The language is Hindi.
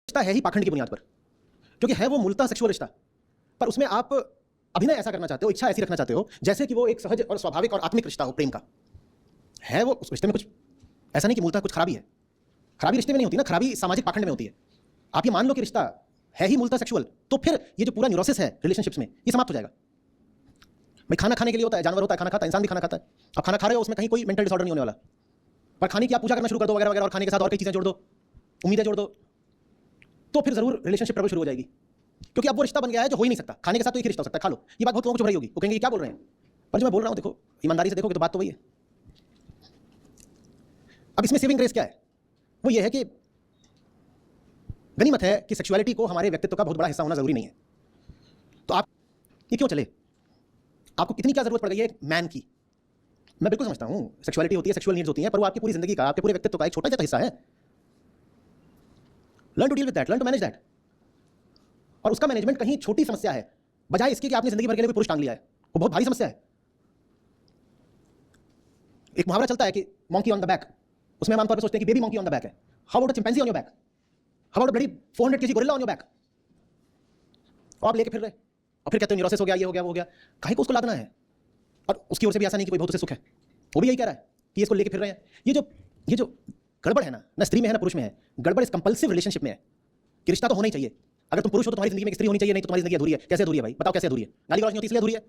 रिश्ता है ही पाखंड की बुनियाद पर, क्योंकि है वो मूलतः सेक्सुअल रिश्ता, पर उसमें आप अभिनय ऐसा करना चाहते हो, इच्छा ऐसी रखना चाहते हो जैसे कि वो एक सहज और स्वाभाविक और आत्मिक रिश्ता हो प्रेम का। है वो उस रिश्ते में कुछ ऐसा नहीं कि मूलतः कुछ खराबी है। खराबी रिश्ते में नहीं होती ना, खराबी सामाजिक पाखंड में होती है। आप ये मान लो कि रिश्ता है ही मूलतः सेक्सुअल, तो फिर ये जो पूरा न्यूरोसिस है रिलेशनशिप्स में, ये समाप्त हो जाएगा। भाई खाना खाने के लिए होता है, जानवर होता है खाना खाता है, इंसान भी खाना खाता है। अब खाना खा रहे हो, उसमें कहीं कोई मेंटल डिसऑर्डर नहीं होने वाला, पर खाने की आप पूजा करना शुरू कर दो वगैरह वगैरह, और खाने के साथ और कई चीजें जोड़ दो, उम्मीदें जोड़ दो, तो फिर जरूर रिलेशनशिप ट्रबल शुरू हो जाएगी। क्योंकि अब वो रिश्ता बन गया है जो हो ही नहीं सकता। खाने के साथ तो एक ही रिश्ता हो सकता है, खा लो। ये बात बहुत लोगों को चुभ रही होगी, वो कहेंगे क्या बोल रहे हैं, पर जो मैं बोल रहा हूं देखो, ईमानदारी से देखोगे तो बात तो वही है। अब इसमें सेविंग ग्रेस क्या है? वो ये है कि गनीमत है कि सेक्सुअलिटी को हमारे व्यक्तित्व का बहुत बड़ा हिस्सा होना जरूरी नहीं है। तो आप ये क्यों चले? आपको कितनी क्या जरूरत पड़ गई है मैन की? मैं बिल्कुल समझता हूं सेक्सुअलिटी होती है, सेक्सुअल नीड्स होती हैं, पर वो आपकी पूरी जिंदगी का, आपके पूरे व्यक्तित्व का एक छोटा सा हिस्सा है। Learn to deal with that, learn to manage that. और उसका मैनेजमेंट कहीं छोटी समस्या है, बजाय इसके कि आपने जिंदगी भर के लिए कोई पुरुष टांग लिया है। वो बहुत भारी समस्या है। एक मुहावरा चलता है कि मॉन्की ऑन द बैक, उसमें हम आमतौर पर सोचते हैं कि baby monkey on the back है। How about a chimpanzee on your back? How about a bloody 400 KG gorilla on your back? और आप लेके फिर रहे, और फिर कहते हो न्यूरोसिस हो गया, ये हो गया, वो हो गया। काहे को उसको लादना है? और उसकी ओर से भी ऐसा नहीं कि कोई बहुत उसे सुख है। वो भी यही कह रहा है कि इसको लेके फिर रहे हैं। ये जो गड़बड़ है ना स्त्री में है ना पुरुष में है, गड़बड़ इस कंपल्सिव रिलेशनशिप में है कि रिश्ता तो होना ही चाहिए। अगर तुम पुरुष हो तो तुम्हारी जिंदगी में एक स्त्री होनी चाहिए, नहीं तो तुम्हारी जिंदगी अधूरी है। कैसे अधूरी है भाई? बताओ कैसे अधूरी है? गाली गलौज नहीं होती इसलिए अधूरी है।